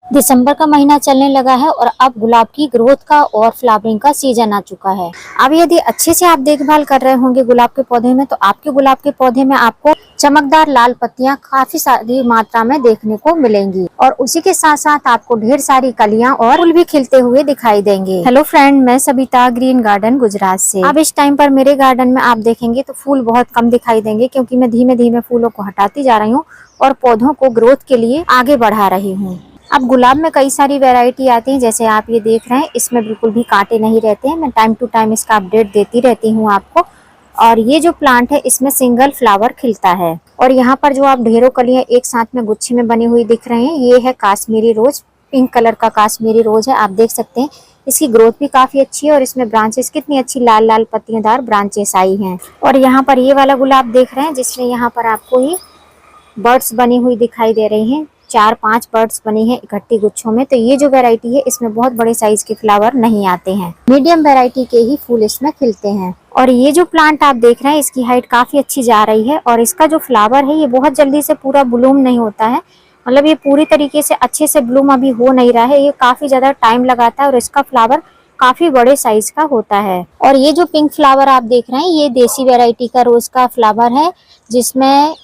दिसंबर का महीना चलने लगा है और अब गुलाब की ग्रोथ का और फ्लावरिंग का सीजन आ चुका है। अब यदि अच्छे से आप देखभाल कर रहे होंगे गुलाब के पौधे में, तो आपके गुलाब के पौधे में आपको चमकदार लाल पत्तियां काफी सारी मात्रा में देखने को मिलेंगी और उसी के साथ साथ आपको ढेर सारी कलियां और फूल भी खिलते हुए दिखाई देंगे। हेलो फ्रेंड, मैं सबिता ग्रीन गार्डन गुजरात से। अब इस टाइम पर मेरे गार्डन में आप देखेंगे तो फूल बहुत कम दिखाई देंगे, क्योंकि मैं धीमे धीमे फूलों को हटाती जा रही हूँ और पौधों को ग्रोथ के लिए आगे बढ़ा रही हूँ। अब गुलाब में कई सारी वैरायटी आती हैं, जैसे आप ये देख रहे हैं, इसमें बिल्कुल भी कांटे नहीं रहते हैं। मैं टाइम टू टाइम इसका अपडेट देती रहती हूँ आपको। और ये जो प्लांट है इसमें सिंगल फ्लावर खिलता है। और यहाँ पर जो आप ढेरों कलियां एक साथ में गुच्छे में बनी हुई दिख रहे हैं, ये है काश्मीरी रोज। पिंक कलर का काश्मीरी रोज है, आप देख सकते हैं। इसकी ग्रोथ भी काफी अच्छी है और इसमें ब्रांचेस कितनी अच्छी लाल लाल पत्तियांदार ब्रांचेस आई हैं। और यहाँ पर ये वाला गुलाब देख रहे हैं, जिसमें यहाँ पर आपको ही बर्ड्स बनी हुई दिखाई दे रही हैं। 4-5 बर्ड्स बनी है इकट्ठी गुच्छों में। तो ये जो वैरायटी है इसमें बहुत बड़े साइज के फ्लावर नहीं आते हैं, मीडियम वैरायटी के ही फूल इसमें खिलते हैं। और ये जो प्लांट आप देख रहे हैं इसकी हाइट काफी अच्छी जा रही है और इसका जो फ्लावर है ये बहुत जल्दी से पूरा ब्लूम नहीं होता है। मतलब ये पूरी तरीके से अच्छे से ब्लूम अभी हो नहीं रहा है, ये काफी ज्यादा टाइम लगाता है और इसका फ्लावर काफी बड़े साइज का होता है। और ये जो पिंक फ्लावर आप देख रहे हैं ये देसी वैरायटी का रोज का फ्लावर है, जिसमें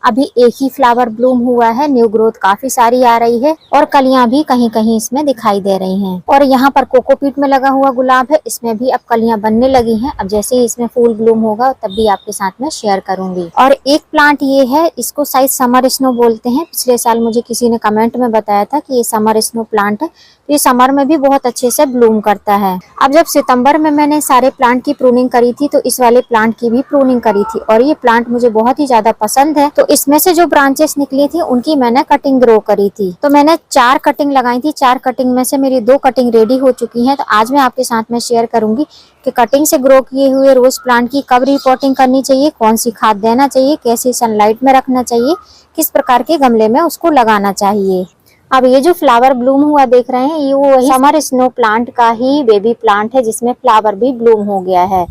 अभी एक ही फ्लावर ब्लूम हुआ है। न्यू ग्रोथ काफी सारी आ रही है और कलियां भी कहीं कहीं इसमें दिखाई दे रही हैं। और यहाँ पर कोकोपीट में लगा हुआ गुलाब है, इसमें भी अब कलियां बनने लगी हैं। अब जैसे ही इसमें फूल ब्लूम होगा तब भी आपके साथ में शेयर करूंगी। और एक प्लांट ये है, इसको शायद समर स्नो बोलते हैं। पिछले साल मुझे किसी ने कमेंट में बताया था कि ये समर स्नो प्लांट है। ये समर में भी बहुत अच्छे से ब्लूम करता है। अब जब सितंबर में मैंने सारे प्लांट की प्रूनिंग करी थी तो इस वाले प्लांट की भी प्रूनिंग करी थी और ये प्लांट मुझे बहुत ही ज्यादा पसंद है। तो इसमें से जो ब्रांचेस निकली थी उनकी मैंने कटिंग ग्रो करी थी। तो मैंने 4 कटिंग लगाई थी। 4 कटिंग में से मेरी 2 कटिंग रेडी हो चुकी है। तो आज मैं आपके साथ में शेयर करूंगी कि कटिंग से ग्रो किए हुए रोज प्लांट की कब रिपोर्टिंग करनी चाहिए, कौन सी खाद देना चाहिए, कैसे सनलाइट में रखना चाहिए, किस प्रकार के गमले में उसको लगाना चाहिए। अब ये जो फ्लावर ब्लूम हुआ देख रहे हैं, ये वही समर स्नो प्लांट का ही बेबी प्लांट है, जिसमें फ्लावर भी ब्लूम हो गया है।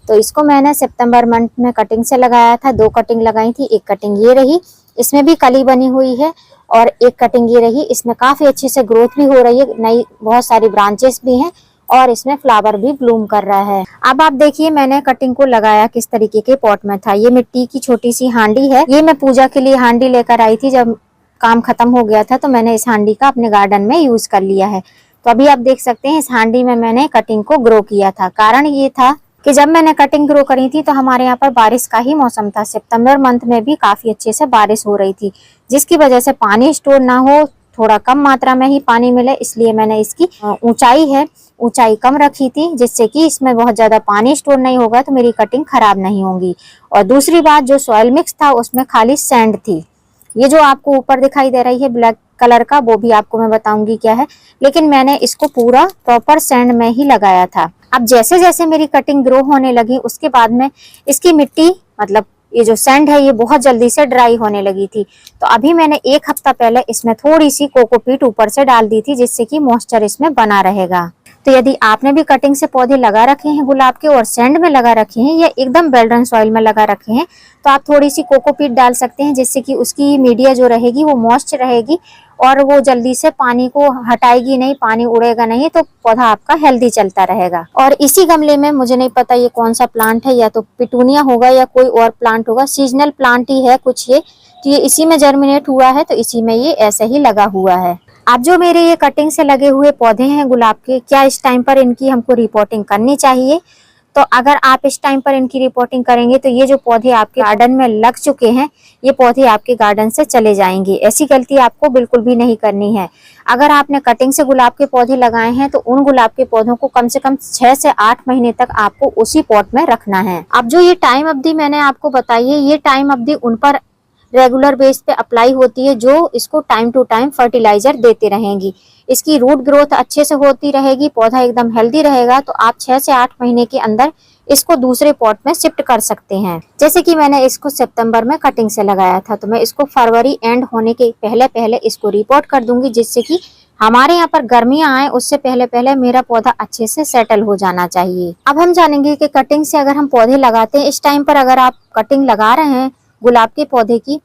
तो इसको मैंने सितंबर मंथ में कटिंग से लगाया था। 2 कटिंग लगाई थी। एक कटिंग ये रही, इसमें भी कली बनी हुई है और एक कटिंग ये रही, इसमें काफी अच्छी से ग्रोथ भी हो रही है, नई बहुत सारी ब्रांचेस भी हैं और इसमें फ्लावर भी ब्लूम कर रहा है। अब आप देखिए मैंने कटिंग को लगाया किस तरीके के पॉट में था। ये मिट्टी की छोटी सी हांडी है, ये मैं पूजा के लिए हांडी लेकर आई थी। जब काम खत्म हो गया था तो मैंने इस हांडी का अपने गार्डन में यूज कर लिया है। तो अभी आप देख सकते हैं इस हांडी में मैंने कटिंग को ग्रो किया था। कारण ये था कि जब मैंने कटिंग ग्रो करी थी तो हमारे यहाँ पर बारिश का ही मौसम था। सितंबर मंथ में भी काफी अच्छे से बारिश हो रही थी, जिसकी वजह से पानी स्टोर ना हो, थोड़ा कम मात्रा में ही पानी मिले, इसलिए मैंने इसकी ऊंचाई कम रखी थी, जिससे कि इसमें बहुत ज्यादा पानी स्टोर नहीं होगा तो मेरी कटिंग खराब नहीं होगी। और दूसरी बात, जो सॉइल मिक्स था उसमें खाली सैंड थी। ये जो आपको ऊपर दिखाई दे रही है ब्लैक कलर का, वो भी आपको मैं बताऊंगी क्या है, लेकिन मैंने इसको पूरा प्रॉपर सैंड में ही लगाया था। अब जैसे जैसे मेरी कटिंग ग्रो होने लगी उसके बाद में इसकी मिट्टी, मतलब ये जो सैंड है, ये बहुत जल्दी से ड्राई होने लगी थी। तो अभी मैंने 1 हफ्ता पहले इसमें थोड़ी सी कोकोपीट ऊपर से डाल दी थी, जिससे कि मॉइस्चर इसमें बना रहेगा। तो यदि आपने भी कटिंग से पौधे लगा रखे हैं गुलाब के और सैंड में लगा रखे हैं या एकदम बेल्डन सॉइल में लगा रखे हैं, तो आप थोड़ी सी कोकोपीट डाल सकते हैं, जिससे कि उसकी मीडिया जो रहेगी वो मॉइस्ट रहेगी और वो जल्दी से पानी को हटाएगी नहीं, पानी उड़ेगा नहीं, तो पौधा आपका हेल्दी चलता रहेगा। और इसी गमले में, मुझे नहीं पता ये कौन सा प्लांट है, या तो पिटूनिया होगा या कोई और प्लांट होगा, सीजनल प्लांट ही है कुछ ये, तो ये इसी में जर्मिनेट हुआ है, तो इसी में ये ऐसे ही लगा हुआ है। अब जो मेरे ये कटिंग से लगे हुए पौधे हैं गुलाब के, क्या इस टाइम पर इनकी हमको रिपोर्टिंग करनी चाहिए? तो अगर आप इस टाइम पर इनकी रिपोर्टिंग करेंगे तो ये जो पौधे आपके गार्डन में लग चुके हैं, ये पौधे आपके गार्डन से चले जाएंगे। ऐसी गलती आपको बिल्कुल भी नहीं करनी है। अगर आपने कटिंग से गुलाब के पौधे लगाए हैं तो उन गुलाब के पौधों को कम से कम 6 से 8 महीने तक आपको उसी पॉट में रखना है। अब जो ये टाइम अवधि मैंने आपको बताई है, ये टाइम अवधि उन पर रेगुलर बेस पे अप्लाई होती है जो इसको टाइम टू टाइम फर्टिलाइजर देते रहेंगी। इसकी रूट ग्रोथ अच्छे से होती रहेगी, पौधा एकदम हेल्दी रहेगा, तो आप 6 से 8 महीने के अंदर इसको दूसरे पॉट में शिफ्ट कर सकते हैं। जैसे कि मैंने इसको सितंबर में कटिंग से लगाया था, तो मैं इसको फरवरी एंड होने के पहले पहले इसको रिपोर्ट कर दूंगी, जिससे कि हमारे यहाँ पर गर्मियां आए उससे पहले पहले मेरा पौधा अच्छे से सेटल हो जाना चाहिए। अब हम जानेंगे कि कटिंग से अगर हम पौधे लगाते हैं, इस टाइम पर अगर आप कटिंग लगा रहे हैं गुलाब के पौधे की,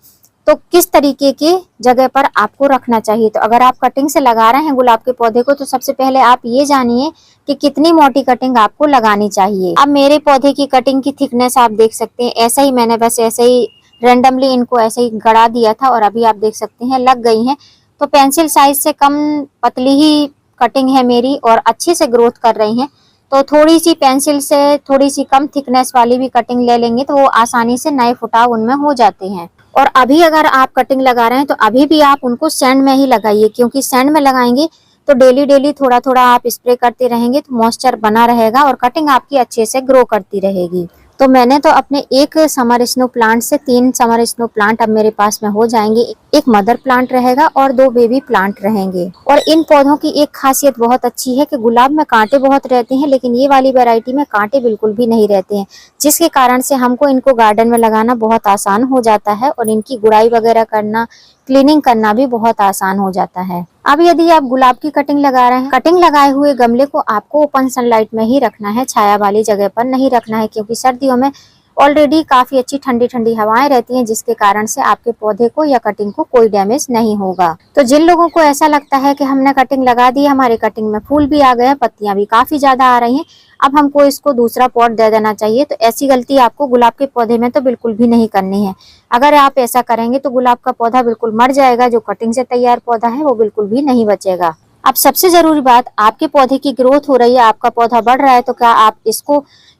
तो किस तरीके की जगह पर आपको रखना चाहिए। तो अगर आप कटिंग से लगा रहे हैं गुलाब के पौधे को, तो सबसे पहले आप ये जानिए कि कितनी मोटी कटिंग आपको लगानी चाहिए। अब मेरे पौधे की कटिंग की थिकनेस आप देख सकते हैं, ऐसा ही मैंने बस ऐसे ही रेंडमली इनको ऐसे ही गड़ा दिया था और अभी आप देख सकते हैं लग गई हैं। तो पेंसिल साइज से कम पतली ही कटिंग है मेरी और अच्छे से ग्रोथ कर रही हैं। तो थोड़ी सी पेंसिल से थोड़ी सी कम थिकनेस वाली भी कटिंग ले लेंगे तो वो आसानी से नए फुटाव उनमें हो जाते हैं। और अभी अगर आप कटिंग लगा रहे हैं तो अभी भी आप उनको सैंड में ही लगाइए, क्योंकि सैंड में लगाएंगे तो डेली डेली थोड़ा थोड़ा आप स्प्रे करते रहेंगे तो मॉइस्चर बना रहेगा और कटिंग आपकी अच्छे से ग्रो करती रहेगी। तो मैंने तो अपने एक समर स्नो प्लांट से 3 समर स्नो प्लांट अब मेरे पास में हो जाएंगे। एक मदर प्लांट रहेगा और 2 बेबी प्लांट रहेंगे। और इन पौधों की एक खासियत बहुत अच्छी है कि गुलाब में कांटे बहुत रहते हैं, लेकिन ये वाली वैरायटी में कांटे बिल्कुल भी नहीं रहते हैं, जिसके कारण से हमको इनको गार्डन में लगाना बहुत आसान हो जाता है और इनकी गुड़ाई वगैरह करना, क्लीनिंग करना भी बहुत आसान हो जाता है। अब यदि आप गुलाब की कटिंग लगा रहे हैं, कटिंग लगाए हुए गमले को आपको ओपन सनलाइट में ही रखना है, छाया वाली जगह पर नहीं रखना है, क्योंकि सर्दियों में ऑलरेडी काफी अच्छी ठंडी ठंडी हवाएं रहती हैं, जिसके कारण से आपके पौधे को या कटिंग को कोई डैमेज नहीं होगा। तो जिन लोगों को ऐसा लगता है कि हमने कटिंग लगा दी, हमारे कटिंग में फूल भी आ गए, पत्तियां भी काफी ज्यादा आ रही हैं, अब हमको इसको दूसरा पॉट दे देना चाहिए, तो ऐसी गलती आपको गुलाब के पौधे में तो बिल्कुल भी नहीं करनी है। अगर आप ऐसा करेंगे तो गुलाब का पौधा बिल्कुल मर जाएगा, जो कटिंग से तैयार पौधा है वो बिल्कुल भी नहीं बचेगा। अब सबसे जरूरी बात, आपके पौधे की ग्रोथ हो रही है, आपका पौधा बढ़ रहा है, तो क्या आप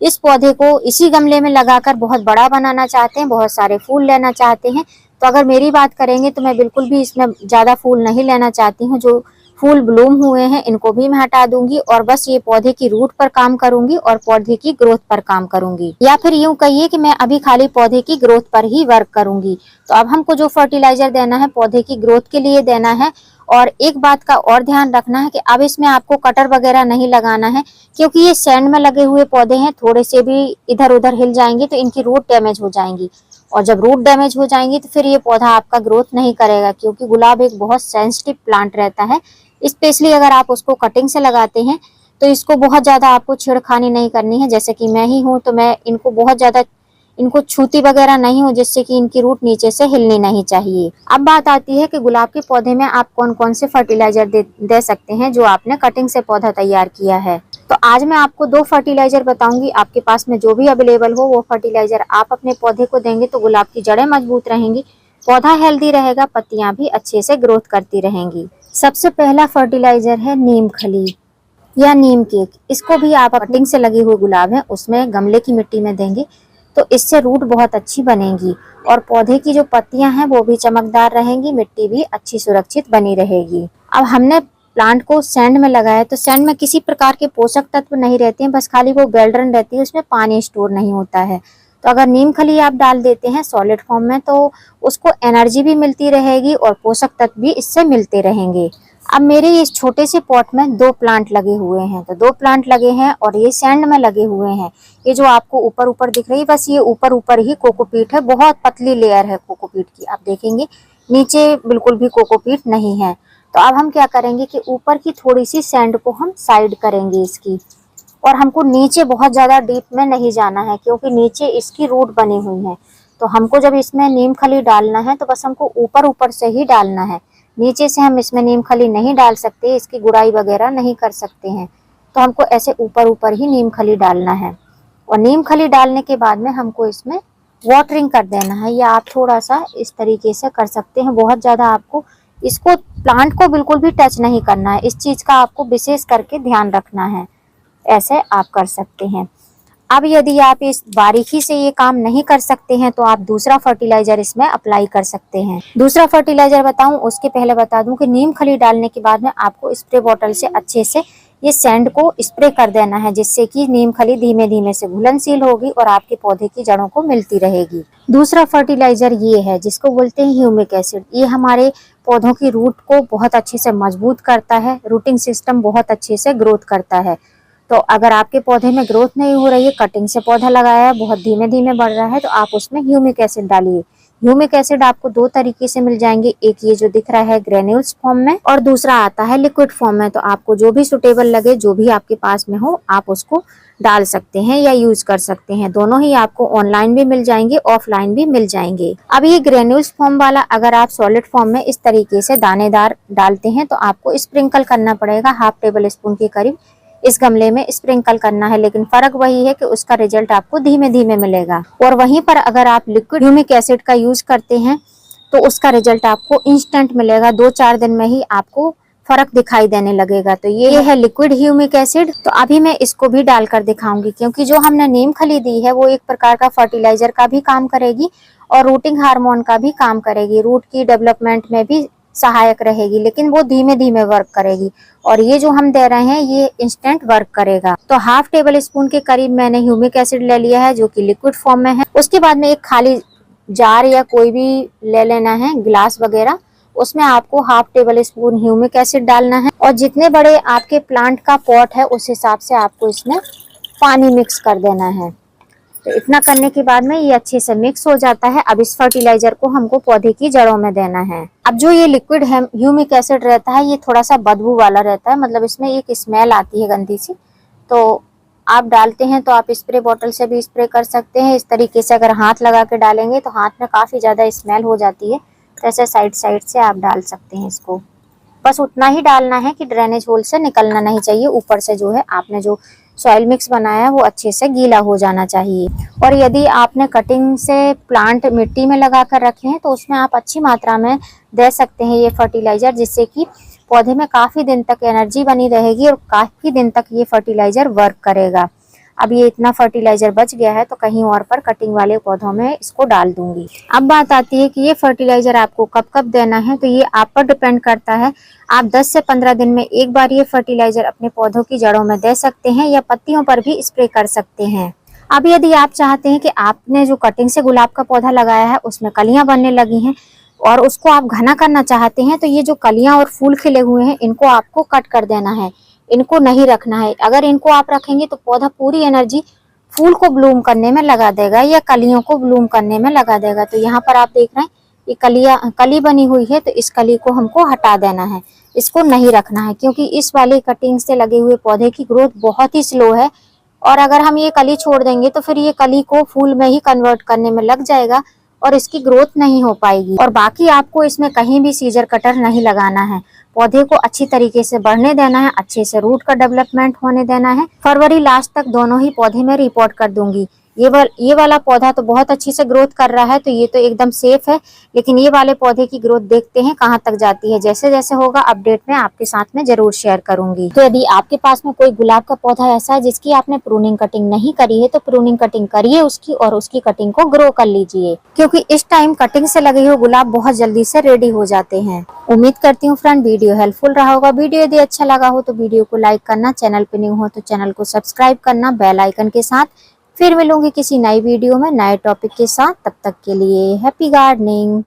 इस पौधे को इसी गमले में लगाकर बहुत बड़ा बनाना चाहते हैं, बहुत सारे फूल लेना चाहते हैं? तो अगर मेरी बात करेंगे तो मैं बिल्कुल भी इसमें ज्यादा फूल नहीं लेना चाहती हूँ। जो फूल ब्लूम हुए हैं इनको भी मैं हटा दूंगी और बस ये पौधे की रूट पर काम करूंगी और पौधे की ग्रोथ पर काम करूंगी, या फिर यूं कहिए कि मैं अभी खाली पौधे की ग्रोथ पर ही वर्क करूंगी। तो अब हमको जो फर्टिलाइजर देना है पौधे की ग्रोथ के लिए देना है। और एक बात का और ध्यान रखना है कि अब इसमें आपको कटर वगैरह नहीं लगाना है, क्योंकि ये सैंड में लगे हुए पौधे हैं, थोड़े से भी इधर उधर हिल जाएंगे तो इनकी रूट डैमेज हो जाएंगी, और जब रूट डैमेज हो जाएंगी तो फिर ये पौधा आपका ग्रोथ नहीं करेगा, क्योंकि गुलाब एक बहुत सेंसिटिव प्लांट रहता है। स्पेशली अगर आप उसको कटिंग से लगाते हैं तो इसको बहुत ज्यादा आपको छेड़खानी नहीं करनी है। जैसे कि मैं ही हूँ तो मैं इनको बहुत ज्यादा इनको छूती वगैरह नहीं हो, जिससे कि इनकी रूट नीचे से हिलनी नहीं चाहिए। अब बात आती है कि गुलाब के पौधे में आप कौन कौन से फर्टिलाइजर दे सकते हैं जो आपने कटिंग से पौधा तैयार किया है। तो आज मैं आपको 2 फर्टिलाइजर बताऊंगी, आपके पास में जो भी अवेलेबल हो वो फर्टिलाइजर आप अपने पौधे को देंगे तो गुलाब की जड़ें मजबूत रहेंगी, पौधा हेल्दी रहेगा, पत्तियां भी अच्छे से ग्रोथ करती रहेंगी। सबसे पहला फर्टिलाइजर है नीम खली या नीम केक। इसको भी आप कटिंग से लगे हुए गुलाब है उसमें गमले की मिट्टी में देंगे तो इससे रूट बहुत अच्छी बनेगी और पौधे की जो पत्तियां हैं वो भी चमकदार रहेंगी, मिट्टी भी अच्छी सुरक्षित बनी रहेगी। अब हमने प्लांट को सैंड में लगाया तो सैंड में किसी प्रकार के पोषक तत्व नहीं रहते हैं, बस खाली वो बेल्ड्रन रहती है, उसमें पानी स्टोर नहीं होता है। तो अगर नीम खली आप डाल देते हैं सॉलिड फॉर्म में तो उसको एनर्जी भी मिलती रहेगी और पोषक तत्व भी इससे मिलते रहेंगे। अब मेरे इस छोटे से पॉट में 2 प्लांट लगे हुए हैं, तो 2 प्लांट लगे हैं और ये सैंड में लगे हुए हैं। ये जो आपको ऊपर ऊपर दिख रही है बस ये ऊपर ऊपर ही कोकोपीट है, बहुत पतली लेयर है कोकोपीट की, आप देखेंगे नीचे बिल्कुल भी कोकोपीट नहीं है। तो अब हम क्या करेंगे कि ऊपर की थोड़ी सी सैंड को हम साइड करेंगे इसकी, और हमको नीचे बहुत ज्यादा डीप में नहीं जाना है क्योंकि नीचे इसकी रूट बनी हुई है। तो हमको जब इसमें नीम खली डालना है तो बस हमको ऊपर ऊपर से ही डालना है, नीचे से हम इसमें नीम खली नहीं डाल सकते, इसकी गुड़ाई वगैरह नहीं कर सकते हैं। तो हमको ऐसे ऊपर ऊपर ही नीम खली डालना है और नीम खली डालने के बाद में हमको इसमें वाटरिंग कर देना है, या आप थोड़ा सा इस तरीके से कर सकते हैं। बहुत ज्यादा आपको इसको प्लांट को बिल्कुल भी टच नहीं करना है, इस चीज का आपको विशेष करके ध्यान रखना है, ऐसे आप कर सकते हैं। अब यदि आप इस बारीकी से ये काम नहीं कर सकते हैं तो आप दूसरा फर्टिलाइजर इसमें अप्लाई कर सकते हैं। दूसरा फर्टिलाइजर बताऊं उसके पहले बता दूं कि नीम खली डालने के बाद में आपको स्प्रे बोतल से अच्छे से ये सैंड को स्प्रे कर देना है, जिससे कि नीम खली धीमे धीमे से घुलनशील होगी और आपके पौधे की जड़ों को मिलती रहेगी। दूसरा फर्टिलाइजर ये है जिसको बोलते हैं ह्यूमिक एसिड। ये हमारे पौधों की रूट को बहुत अच्छे से मजबूत करता है, रूटिंग सिस्टम बहुत अच्छे से ग्रोथ करता है। तो अगर आपके पौधे में ग्रोथ नहीं हो रही है, कटिंग से पौधा लगाया है, बहुत धीमे धीमे बढ़ रहा है, तो आप उसमें ह्यूमिक एसिड डालिए। ह्यूमिक एसिड आपको 2 तरीके से मिल जाएंगे, एक ये जो दिख रहा है ग्रेन्यूल्स फॉर्म में और दूसरा आता है लिक्विड फॉर्म में। तो आपको जो भी सुटेबल लगे, जो भी आपके पास में हो, आप उसको डाल सकते हैं या यूज कर सकते हैं। दोनों ही आपको ऑनलाइन भी मिल जाएंगे, ऑफलाइन भी मिल जाएंगे। अब ये ग्रेन्यूल्स फॉर्म वाला अगर आप सॉलिड फॉर्म में इस तरीके से दानेदार डालते हैं तो आपको स्प्रिंकल करना पड़ेगा, 1/2 टेबल स्पून के करीब इस गमले में स्प्रिंकल करना है। लेकिन फर्क वही है कि उसका रिजल्ट आपको धीमे धीमे मिलेगा। और वहीं पर अगर आप लिक्विड ह्यूमिक एसिड का यूज करते हैं तो उसका रिजल्ट आपको इंस्टेंट मिलेगा, 2-4 दिन में ही आपको फर्क दिखाई देने लगेगा। तो ये है लिक्विड ह्यूमिक एसिड। तो अभी मैं इसको भी डालकर दिखाऊंगी, क्योंकि जो हमने नीम खली दी है वो एक प्रकार का फर्टिलाइजर का भी काम करेगी और रूटिंग हार्मोन का भी काम करेगी, रूट की डेवलपमेंट में भी सहायक रहेगी, लेकिन वो धीमे धीमे वर्क करेगी। और ये जो हम दे रहे हैं ये इंस्टेंट वर्क करेगा। तो 1/2 टेबल स्पून के करीब मैंने ह्यूमिक एसिड ले लिया है, जो कि लिक्विड फॉर्म में है। उसके बाद में एक खाली जार या कोई भी ले लेना है, गिलास वगैरह, उसमें आपको 1/2 टेबल स्पून ह्यूमिक एसिड डालना है। और जितने बड़े आपके प्लांट का पॉट है उस हिसाब से आपको इसमें पानी मिक्स कर देना है। तो इतना करने के बाद में ये अच्छे से मिक्स हो जाता है। अब इस फर्टिलाइजर को हमको पौधे की जड़ों में देना है। अब जो ये लिक्विड ह्यूमिक एसिड रहता है ये थोड़ा सा बदबू वाला रहता है, मतलब इसमें एक स्मेल आती है गंदी सी। तो आप डालते हैं तो आप स्प्रे बॉटल से भी स्प्रे कर सकते हैं। इस तरीके से अगर हाथ लगा के डालेंगे तो हाथ में काफी ज्यादा स्मेल हो जाती है। तो ऐसे साइड साइड से आप डाल सकते हैं इसको। बस उतना ही डालना है कि ड्रेनेज होल से निकलना नहीं चाहिए। ऊपर से जो है आपने जो सॉइल मिक्स बनाया है वो अच्छे से गीला हो जाना चाहिए। और यदि आपने कटिंग से प्लांट मिट्टी में लगा कर रखे हैं तो उसमें आप अच्छी मात्रा में दे सकते हैं ये फर्टिलाइजर, जिससे कि पौधे में काफी दिन तक एनर्जी बनी रहेगी और काफी दिन तक ये फर्टिलाइजर वर्क करेगा। अब ये इतना फर्टिलाइजर बच गया है तो कहीं और पर कटिंग वाले पौधों में इसको डाल दूंगी। अब बात आती है कि ये फर्टिलाइजर आपको कब कब देना है, तो ये आप पर डिपेंड करता है। आप 10 से 15 दिन में एक बार ये फर्टिलाइजर अपने पौधों की जड़ों में दे सकते हैं या पत्तियों पर भी स्प्रे कर सकते हैं। अब यदि आप चाहते हैं कि आपने जो कटिंग से गुलाब का पौधा लगाया है उसमें कलियां बनने लगी हैं और उसको आप घना करना चाहते हैं, तो ये जो कलियां और फूल खिले हुए हैं इनको आपको कट कर देना है, इनको नहीं रखना है। अगर इनको आप रखेंगे तो पौधा पूरी एनर्जी फूल को ब्लूम करने में लगा देगा या कलियों को ब्लूम करने में लगा देगा। तो यहाँ पर आप देख रहे हैं ये कली बनी हुई है, तो इस कली को हमको हटा देना है, इसको नहीं रखना है, क्योंकि इस वाली कटिंग से लगे हुए पौधे की ग्रोथ बहुत ही स्लो है। और अगर हम ये कली छोड़ देंगे तो फिर ये कली को फूल में ही कन्वर्ट करने में लग जाएगा और इसकी ग्रोथ नहीं हो पाएगी। और बाकी आपको इसमें कहीं भी सीजर कटर नहीं लगाना है। पौधे को अच्छी तरीके से बढ़ने देना है, अच्छे से रूट का डेवलपमेंट होने देना है। फरवरी लास्ट तक दोनों ही पौधे में रिपोर्ट कर दूंगी। ये वाला पौधा तो बहुत अच्छी से ग्रोथ कर रहा है, तो ये तो एकदम सेफ है। लेकिन ये वाले पौधे की ग्रोथ देखते हैं कहाँ तक जाती है। जैसे जैसे होगा अपडेट में आपके साथ में जरूर शेयर करूंगी। तो यदि आपके पास में कोई गुलाब का पौधा ऐसा है जिसकी आपने प्रूनिंग कटिंग नहीं करी है तो प्रूनिंग कटिंग करिए उसकी और उसकी कटिंग को ग्रो कर लीजिए, क्योंकि इस टाइम कटिंग से लगे हुए गुलाब बहुत जल्दी से रेडी हो जाते हैं। उम्मीद करती हूँ फ्रेंड वीडियो हेल्पफुल रहा होगा। वीडियो यदि अच्छा लगा हो तो वीडियो को लाइक करना, चैनल पे न्यू हो तो चैनल को सब्सक्राइब करना बेल आइकन के साथ। फिर मिलूंगी किसी नई वीडियो में नए टॉपिक के साथ। तब तक के लिए हैप्पी गार्डनिंग।